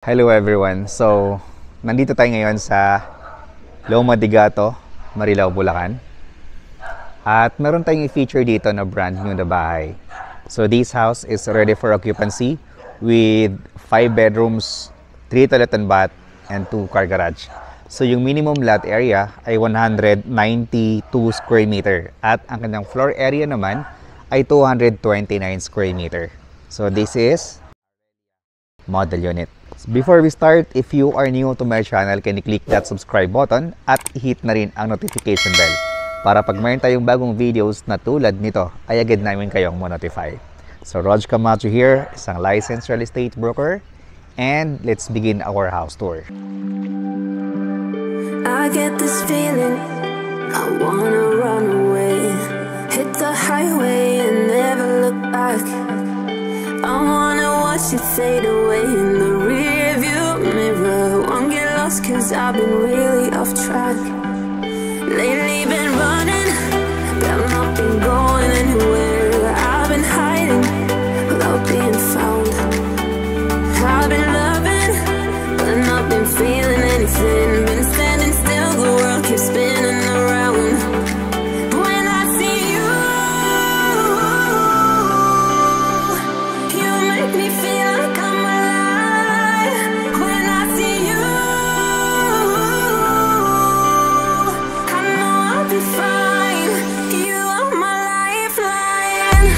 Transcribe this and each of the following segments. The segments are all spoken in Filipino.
Hello everyone. So, nandito tayo ngayon sa Loma de Gato, Marilao, Bulacan. At meron tayong i-feature dito na brand new na bahay. So, this house is ready for occupancy with 5 bedrooms, 3 toilet and bath, and 2 car garage. So, yung minimum lot area ay 192 square meter. At ang kanyang floor area naman ay 229 square meter. So, this is model unit. Before we start, if you are new to my channel, can you click that subscribe button at hit na rin ang notification bell para pag mayroon tayong bagong videos na tulad nito, ay agad namin kayong mo-notify. So, Rog Camacho here, isang licensed real estate broker, and let's begin our house tour. I get this feeling, I wanna run away, hit the highway and never look back. I wanna watch it fade away in the rearview mirror. Won't get lost cause I've been really off track. Lately been running, but I've not been going anywhere. I've been hiding without being found. I've been loving, but not been feeling anything. Been standing still, the world keeps spinning around. When I see you, you make me feel like I'm alive. When I see you, I know I'll be fine. You are my lifeline.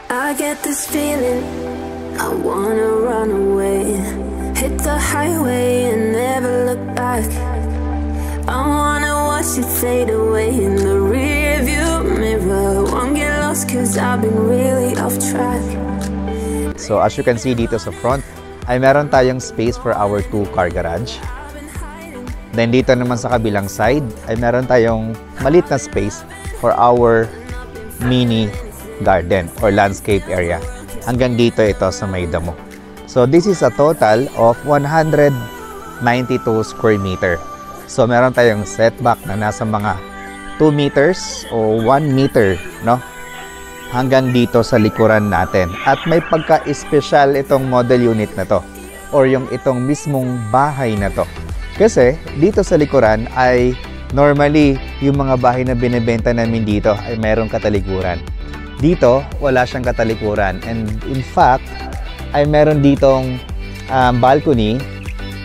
I get this feeling, I wanna run away, hit the highway and never look back. I wanna watch it fade away in the rearview mirror. Won't get lost cause I've been really off track. So, as you can see dito sa front, ay meron tayong space for our 2 car garage. Then dito naman sa kabilang side, ay meron tayong maliit na space for our mini garden or landscape area. Hanggang dito ito sa may damo. So, this is a total of 192 square meter. So, meron tayong setback na nasa mga 2 meters o 1 meter, no? Hanggang dito sa likuran natin. At may pagka-espesyal itong model unit na to or yung itong mismong bahay na to. Kasi dito sa likuran ay normally yung mga bahay na binebenta namin dito ay mayroong katalikuran. Dito, wala siyang katalikuran. And in fact, ay meron ditong balcony.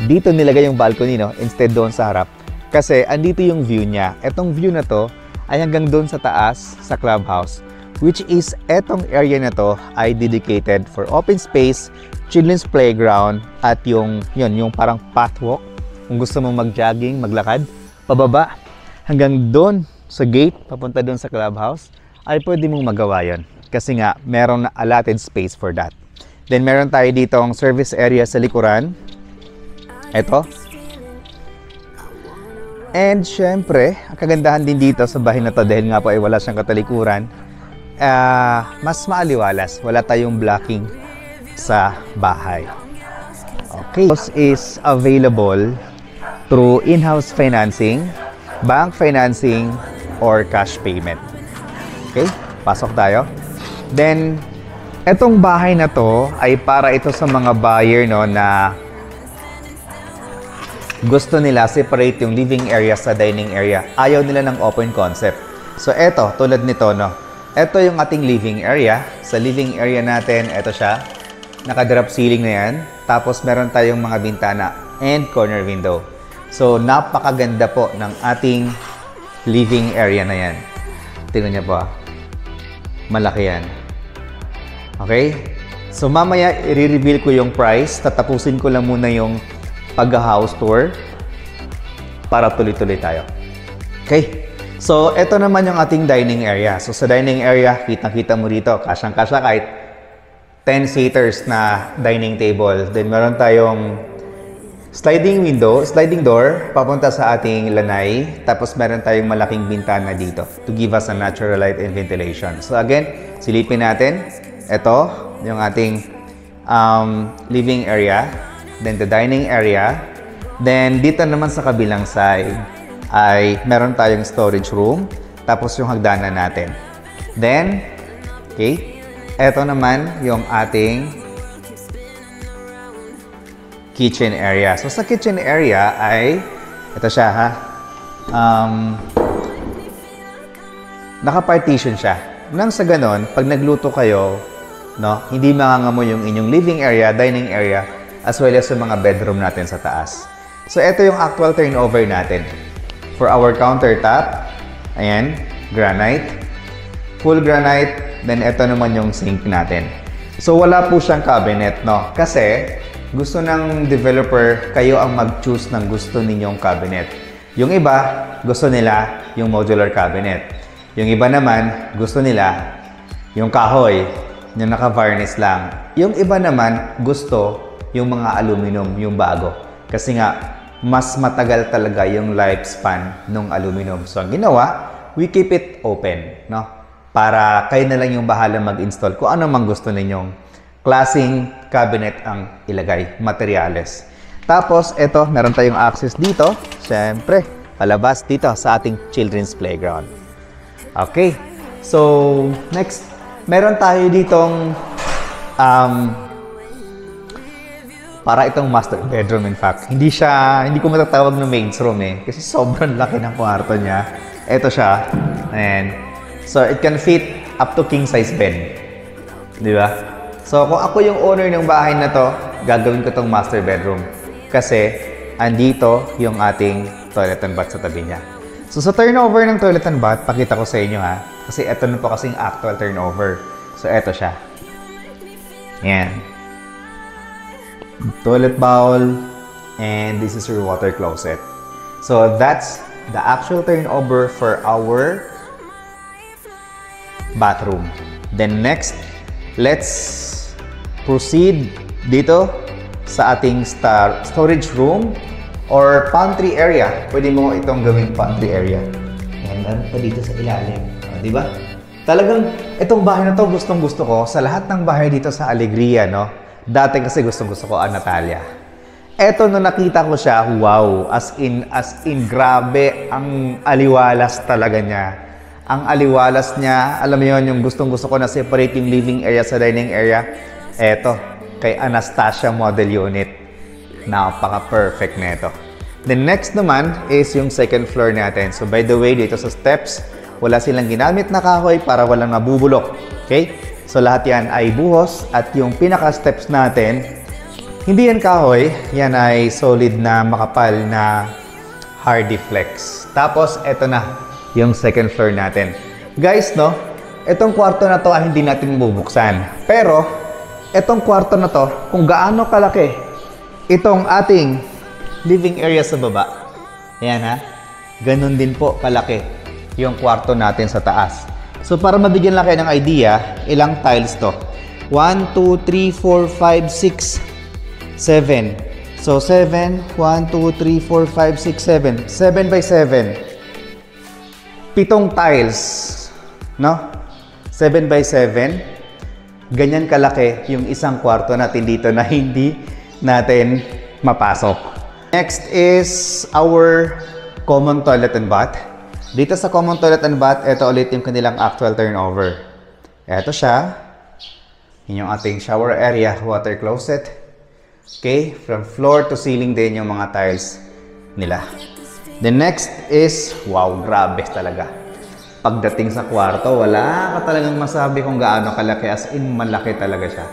Dito nilagay yung balcony, no? Instead doon sa harap. Kasi andito yung view niya. Etong view na to ay hanggang doon sa taas, sa clubhouse. Which is, etong area na to ay dedicated for open space, children's playground, at yung parang pathwalk. Kung gusto mong mag-jogging, maglakad, pababa, hanggang doon sa gate, papunta doon sa clubhouse, ay pwede mong magawa yun. Kasi nga, meron na allotted space for that. Then, meron tayo ditong service area sa likuran. Ito. And, syempre, ang kagandahan din dito sa bahay na to, dahil nga po ay wala siyang katalikuran, mas maaliwalas. Wala tayong blocking sa bahay. Okay. This is available through in-house financing, bank financing, or cash payment. Okay, pasok tayo. Then, etong bahay na to ay para ito sa mga buyer, no, na gusto nila separate yung living area sa dining area. Ayaw nila ng open concept. So, eto, tulad nito, no. Ito yung ating living area. Sa living area natin, eto siya. Naka-drop ceiling na yan. Tapos, meron tayong mga bintana and corner window. So, napakaganda po ng ating living area na yan. Tingnan niyo po. Malaki yan. Okay? So, mamaya, i-reveal ko yung price. Tatapusin ko lang muna yung pag-house tour para tuloy-tuloy tayo. Okay? So, ito naman yung ating dining area. So, sa dining area, kitang-kita mo dito, kasyang-kasya kahit 10 seaters na dining table. Then, meron tayong sliding door, papunta sa ating lanay. Tapos meron tayong malaking bintana dito to give us a natural light and ventilation. So again, silipin natin. ito, yung ating living area. Then, the dining area. Then, dito naman sa kabilang side ay meron tayong storage room. Tapos, yung hagdanan natin. Then, okay, ito naman yung ating kitchen area. So, sa kitchen area ay, ito siya ha, naka-partition siya. Nang sa ganon, pag nagluto kayo, no, hindi mangangamoy yung inyong living area, dining area, as well as yung mga bedroom natin sa taas. So, ito yung actual turnover natin. For our countertop, ayan, granite, full granite, then ito naman yung sink natin. So, wala po siyang cabinet, no? Kasi, gusto ng developer, kayo ang mag-choose ng gusto ninyong cabinet. Yung iba, gusto nila yung modular cabinet. Yung iba naman, gusto nila yung kahoy, yung naka-varnish lang. Yung iba naman, gusto yung mga aluminum, yung bago. Kasi nga, mas matagal talaga yung lifespan ng aluminum. So, ang ginawa, we keep it open, no? Para kayo na lang yung bahala mag-install kung ano mang gusto ninyong klaseng cabinet ang ilagay, materyales. Tapos, ito, meron tayong access dito. Siyempre, palabas dito sa ating children's playground. Okay. So, next, meron tayo ditong para itong master bedroom, in fact. Hindi ko matatawag na maid's room eh. Kasi sobrang laki ng kwarto niya. Ito siya. Ayan. So, it can fit up to king size bed. Di ba? So, kung ako yung owner ng bahay na to, gagawin ko tong master bedroom. Kasi, andito yung ating toilet and bath sa tabi niya. So, sa turnover ng toilet and bath, pakita ko sa inyo ha. Kasi ito na po kasing actual turnover. So, ito siya. Ayan. Toilet bowl, and this is your water closet. So, that's the actual turnover for our bathroom. Then next, let's proceed dito sa ating storage room or pantry area. Pwede mo itong gawing pantry area. Yan, meron pa dito sa ilalim. Di ba? Talagang itong bahay na to gustong-gusto ko sa lahat ng bahay dito sa Alegria, no? Dati kasi gustong-gusto ko ang Natalia. Eto, nung nakita ko siya, wow, as in, grabe, ang aliwalas talaga niya. Ang aliwalas niya, alam mo yun, yung gustong-gusto ko na separate yung living area sa dining area. Eto, kay Anastasia Model Unit. Napaka-perfect na ito. The next naman is yung second floor natin. So, by the way, dito sa steps, wala silang ginamit na kahoy para walang mabubulok. Okay? So, lahat yan ay buhos at yung pinaka-steps natin, hindi yan kahoy, yan ay solid na makapal na hardy flex. Tapos, eto na yung second floor natin. Guys, no, etong kwarto na to ay hindi natin bubuksan. Pero, etong kwarto na to, kung gaano kalaki itong ating living area sa baba, ayan ha, ganun din po kalaki yung kwarto natin sa taas. So, para mabigyan lang kayo ng idea, ilang tiles to? 1, 2, 3, 4, 5, 6, 7. So, 7, 1, 2, 3, 4, 5, 6, 7. 7 by 7. 7 tiles. No? 7 by 7. Ganyan kalaki yung isang kwarto natin dito na hindi natin mapasok. Next is our common toilet and bath. Dito sa common toilet and bath, ito ulit yung kanilang actual turnover. Ito siya. Yun yung ating shower area, water closet. Okay, from floor to ceiling din yung mga tiles nila. The next is, wow, grabe talaga. Pagdating sa kwarto, wala ka talagang masabi kung gaano kalaki, as in malaki talaga siya.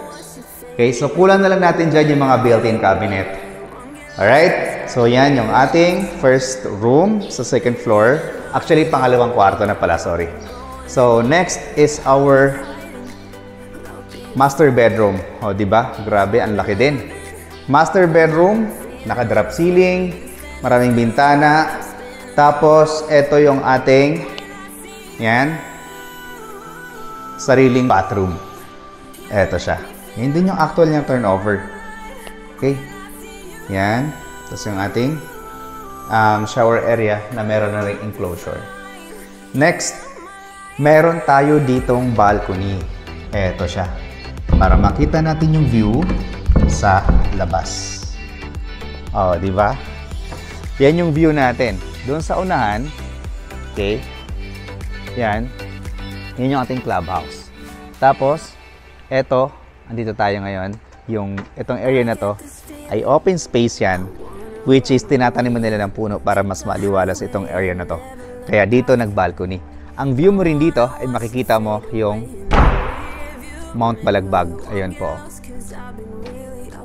Okay, so kulang na lang natin dyan yung mga built-in cabinet. Alright, so yan yung ating first room sa second floor. Actually, pangalawang kwarto na pala, sorry. So, next is our master bedroom. O, diba? Grabe, ang laki din. Master bedroom, naka-drop ceiling, maraming bintana. Tapos, ito yung ating, yan, sariling bathroom. Ito siya. Yan din yung actual niyang turnover. Okay? Yan. Tapos yung ating shower area na meron na rin enclosure. Next, meron tayo ditong balcony. Eto siya. para makita natin yung view sa labas. Oh, di ba? Yan yung view natin. Doon sa unahan, okay? Yan. Yan yung ating clubhouse. Tapos, eto, andito tayo ngayon. Itong area na to ay open space yan, which is tinataniman nila ng puno para mas maliwalas itong area na to. Kaya dito nag-balcony. Ang view mo rin dito ay makikita mo yung Mount Balagbag. Ayun po.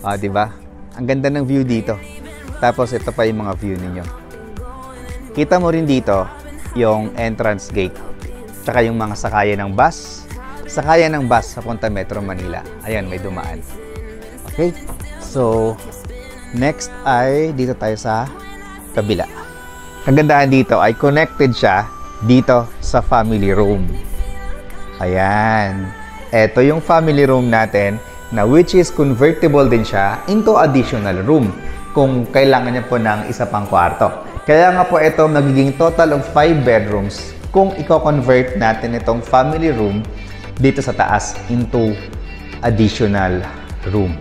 Ah, di ba? Ang ganda ng view dito. Tapos ito pa yung mga view ninyo. Kita mo rin dito yung entrance gate. Tsaka yung mga sakayan ng bus. Sakayan ng bus sa Punta Metro Manila. Ayan, may dumaan. Okay. So, next ay dito tayo sa kabila. Kagandahan dito ay connected siya dito sa family room. Ayan. Ito yung family room natin na which is convertible din siya into additional room kung kailangan niya po ng isa pang kwarto. Kaya nga po ito magiging total of 5 bedrooms kung i-convert natin itong family room dito sa taas into additional room.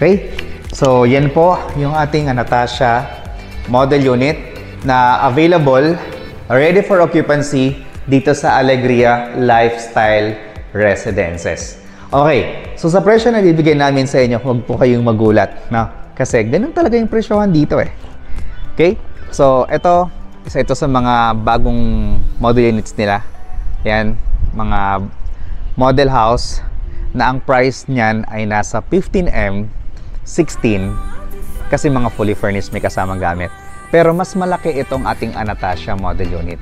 Okay? So, yan po yung ating Anastasia model unit na available, ready for occupancy dito sa Alegria Lifestyle Residences. Okay, so sa presyo na bibigyan namin sa inyo, huwag po kayong magulat, no? Kasi ganun talaga yung presyohan dito eh. Okay, so isa ito sa mga bagong model units nila. Yan, mga model house na ang price niyan ay nasa 15M, 16 kasi mga fully furnished may kasamang gamit. Pero mas malaki itong ating Anastasia model unit.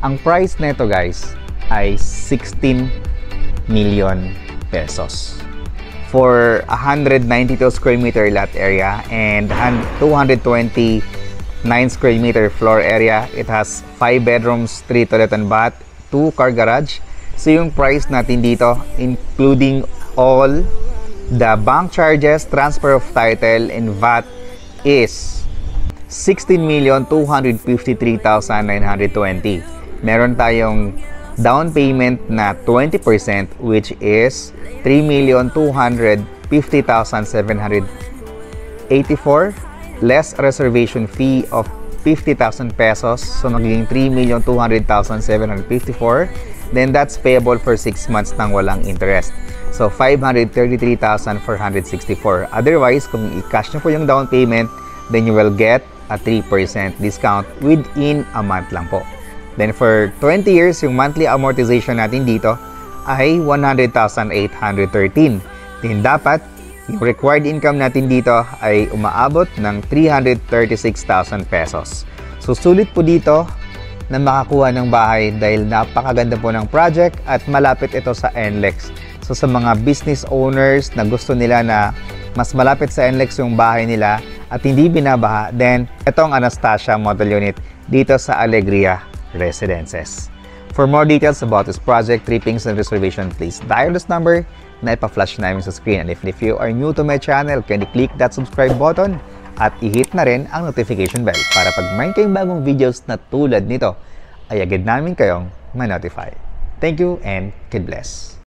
Ang price nito guys ay 16 million pesos. For 192 square meter lot area and 229 square meter floor area, it has 5 bedrooms, 3 toilet and bath, 2 car garage. So yung price natin dito, including all the bank charges, transfer of title, and VAT is 16,253,920. Meron tayong down payment na 20% which is 3,250,784 less reservation fee of 50,000 pesos. So magiging 3,200,754. Then that's payable for 6 months nang walang interest. So 533,464. Otherwise, kung i-cash nyo po yung down payment, then you will get a 3% discount within a month lang po. Then for 20 years, yung monthly amortization natin dito ay 100,813. Then dapat, yung required income natin dito ay umaabot ng 336,000 pesos. So sulit po dito na makakuha ng bahay dahil napakaganda po ng project at malapit ito sa NLEX. So sa mga business owners na gusto nila na mas malapit sa NLEX yung bahay nila at hindi binabaha, then itong Anastasia model unit dito sa Alegria Residences. For more details about this project, trippings, and reservation, please dial this number na ipa-flash namin sa screen. And if you are new to my channel, can you click that subscribe button at i-hit na rin ang notification bell para pag may kayong bagong videos na tulad nito, ay agad namin kayong ma-notify. Thank you and God bless.